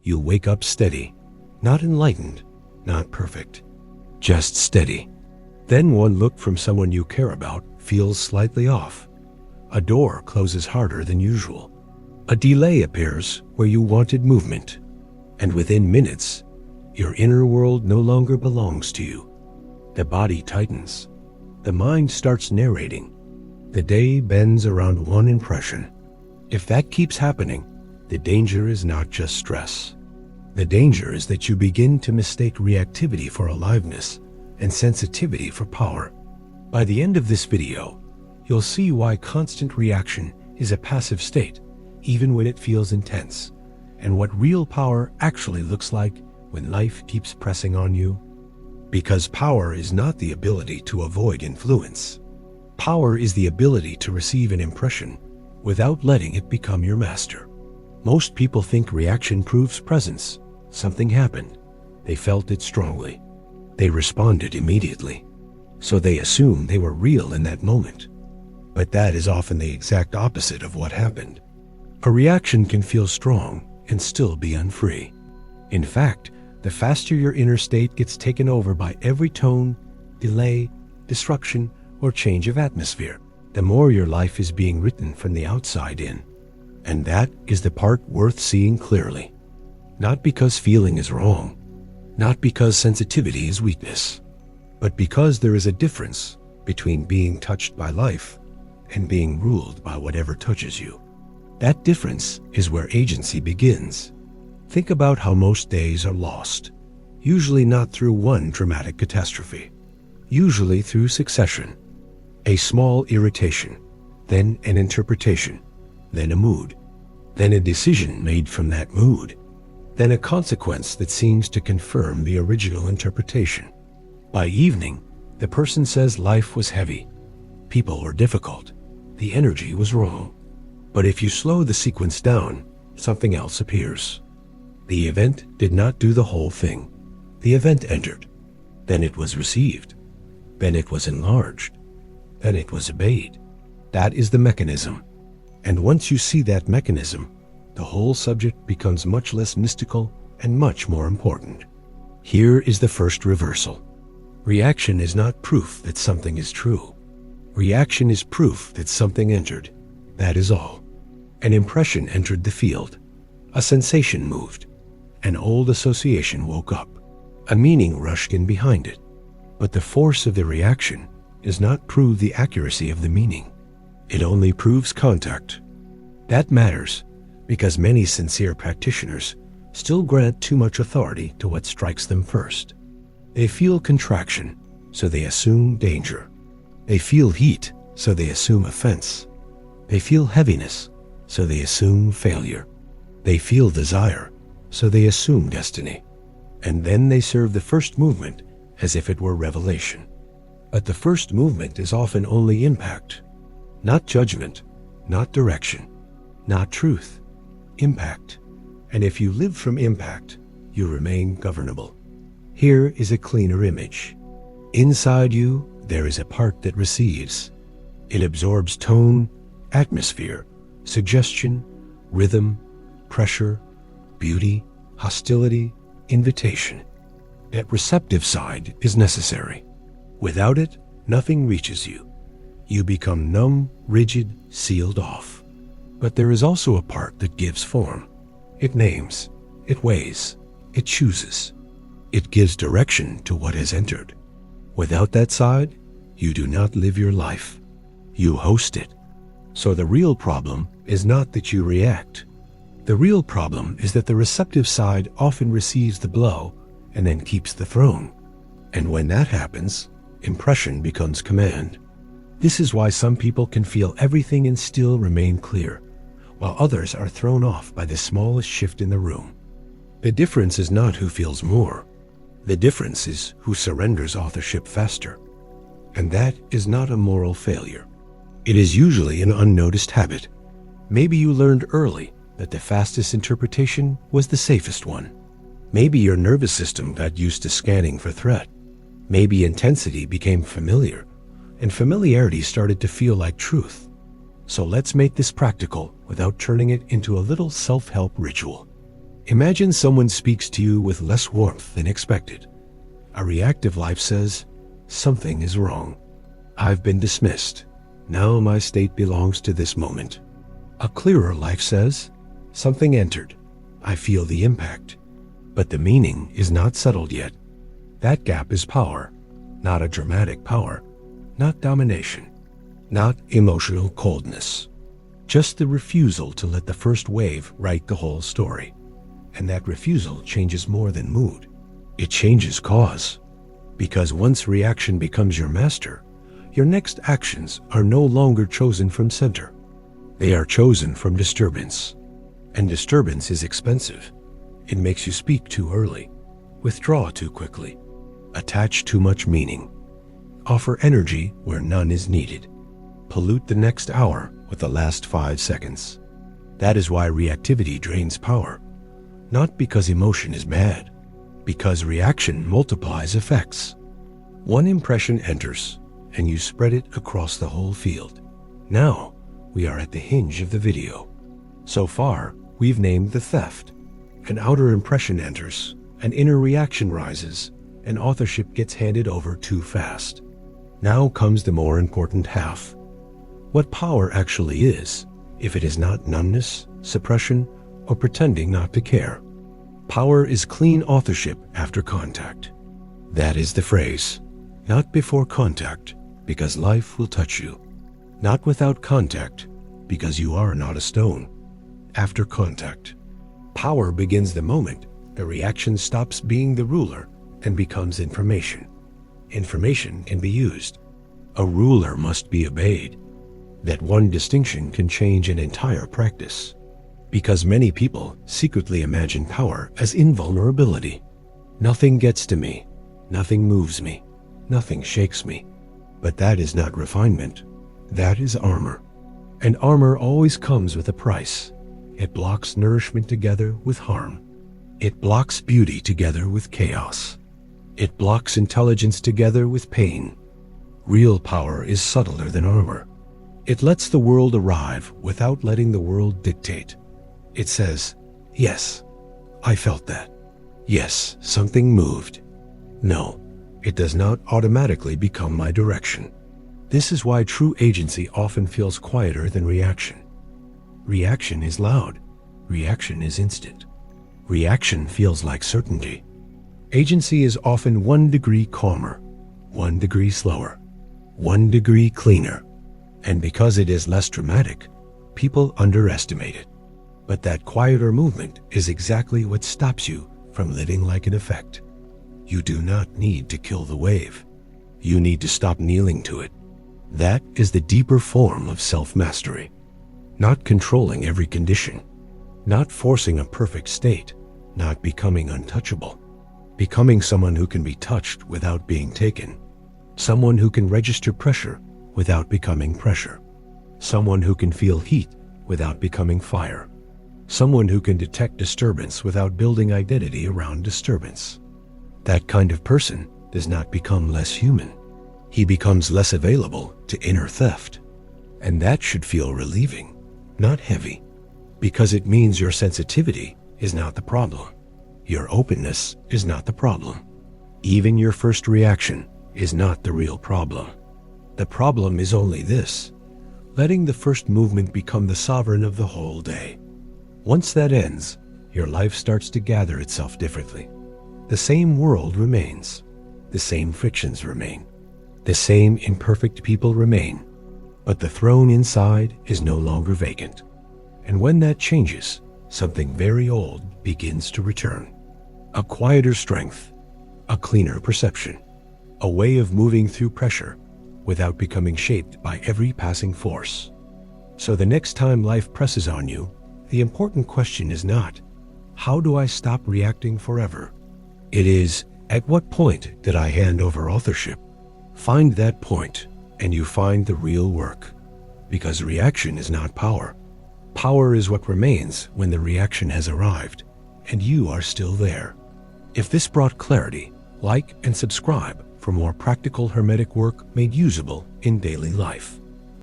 You'll wake up steady, not enlightened, not perfect, just steady. Then one look from someone you care about feels slightly off. A door closes harder than usual. A delay appears where you wanted movement. And within minutes, your inner world no longer belongs to you. The body tightens. The mind starts narrating. The day bends around one impression. If that keeps happening, the danger is not just stress. The danger is that you begin to mistake reactivity for aliveness and sensitivity for power. By the end of this video, you'll see why constant reaction is a passive state, even when it feels intense, and what real power actually looks like when life keeps pressing on you. Because power is not the ability to avoid influence. Power is the ability to receive an impression without letting it become your master. Most people think reaction proves presence. Something happened. They felt it strongly. They responded immediately. So they assume they were real in that moment. But that is often the exact opposite of what happened. A reaction can feel strong and still be unfree. In fact, the faster your inner state gets taken over by every tone, delay, disruption, or change of atmosphere, the more your life is being written from the outside in. And that is the part worth seeing clearly. Not because feeling is wrong, not because sensitivity is weakness, but because there is a difference between being touched by life and being ruled by whatever touches you. That difference is where agency begins. Think about how most days are lost, usually not through one dramatic catastrophe, usually through succession. A small irritation, then an interpretation, then a mood, then a decision made from that mood, then a consequence that seems to confirm the original interpretation. By evening, the person says life was heavy, people were difficult, the energy was wrong. But if you slow the sequence down, something else appears. The event did not do the whole thing. The event entered. Then it was received. Then it was enlarged. Then it was obeyed. That is the mechanism. And once you see that mechanism, the whole subject becomes much less mystical and much more important. Here is the first reversal. Reaction is not proof that something is true. Reaction is proof that something entered. That is all. An impression entered the field. A sensation moved. An old association woke up. A meaning rushed in behind it. But the force of the reaction does not prove the accuracy of the meaning. It only proves contact. That matters because many sincere practitioners still grant too much authority to what strikes them first. They feel contraction, so they assume danger. They feel heat, so they assume offense. They feel heaviness, so they assume failure. They feel desire, so they assume destiny. And then they serve the first movement as if it were revelation. But the first movement is often only impact, not judgment, not direction, not truth, impact. And if you live from impact, you remain governable. Here is a cleaner image. Inside you, there is a part that receives. It absorbs tone, atmosphere, suggestion, rhythm, pressure, beauty, hostility, invitation. That receptive side is necessary. Without it, nothing reaches you. You become numb, rigid, sealed off. But there is also a part that gives form. It names, it weighs, it chooses. It gives direction to what has entered. Without that side, you do not live your life. You host it. So the real problem is not that you react. The real problem is that the receptive side often receives the blow and then keeps the throne. And when that happens, impression becomes command. This is why some people can feel everything and still remain clear, while others are thrown off by the smallest shift in the room. The difference is not who feels more. The difference is who surrenders authorship faster. And that is not a moral failure. It is usually an unnoticed habit. Maybe you learned early that the fastest interpretation was the safest one. Maybe your nervous system got used to scanning for threat. Maybe intensity became familiar, and familiarity started to feel like truth. So let's make this practical without turning it into a little self-help ritual. Imagine someone speaks to you with less warmth than expected. A reactive life says, something is wrong. I've been dismissed. Now my state belongs to this moment. A clearer life says, something entered. I feel the impact. But the meaning is not settled yet. That gap is power, not a dramatic power, not domination, not emotional coldness. Just the refusal to let the first wave write the whole story. And that refusal changes more than mood. It changes cause. Because once reaction becomes your master, your next actions are no longer chosen from center. They are chosen from disturbance. And disturbance is expensive. It makes you speak too early, withdraw too quickly, attach too much meaning, offer energy where none is needed, pollute the next hour with the last 5 seconds. That is why reactivity drains power. Not because emotion is bad, because reaction multiplies effects. One impression enters, and you spread it across the whole field. Now, we are at the hinge of the video. So far, we've named the theft. An outer impression enters, an inner reaction rises, and authorship gets handed over too fast. Now comes the more important half. What power actually is, if it is not numbness, suppression, or pretending not to care. Power is clean authorship after contact. That is the phrase. Not before contact, because life will touch you. Not without contact, because you are not a stone. After contact. Power begins the moment the reaction stops being the ruler and becomes information. Information can be used. A ruler must be obeyed. That one distinction can change an entire practice. Because many people secretly imagine power as invulnerability. Nothing gets to me. Nothing moves me. Nothing shakes me. But that is not refinement. That is armor. And armor always comes with a price. It blocks nourishment together with harm. It blocks beauty together with chaos. It blocks intelligence together with pain. Real power is subtler than armor. It lets the world arrive without letting the world dictate. It says, yes, I felt that. Yes, something moved. No, it does not automatically become my direction. This is why true agency often feels quieter than reaction. Reaction is loud. Reaction is instant. Reaction feels like certainty. Agency is often 1 degree calmer, 1 degree slower, 1 degree cleaner. And because it is less dramatic, people underestimate it. But that quieter movement is exactly what stops you from living like an effect. You do not need to kill the wave. You need to stop kneeling to it. That is the deeper form of self-mastery. Not controlling every condition. Not forcing a perfect state. Not becoming untouchable. Becoming someone who can be touched without being taken. Someone who can register pressure without becoming pressure. Someone who can feel heat without becoming fire. Someone who can detect disturbance without building identity around disturbance. That kind of person does not become less human. He becomes less available to inner theft. And that should feel relieving, not heavy, because it means your sensitivity is not the problem. Your openness is not the problem. Even your first reaction is not the real problem. The problem is only this: letting the first movement become the sovereign of the whole day. Once that ends, your life starts to gather itself differently. The same world remains. The same frictions remain. The same imperfect people remain. But the throne inside is no longer vacant. And when that changes, something very old begins to return. A quieter strength, a cleaner perception, a way of moving through pressure without becoming shaped by every passing force. So the next time life presses on you, the important question is not, how do I stop reacting forever? It is, at what point did I hand over authorship? Find that point, and you find the real work. Because reaction is not power. Power is what remains when the reaction has arrived, and you are still there. If this brought clarity, like and subscribe for more practical Hermetic work made usable in daily life.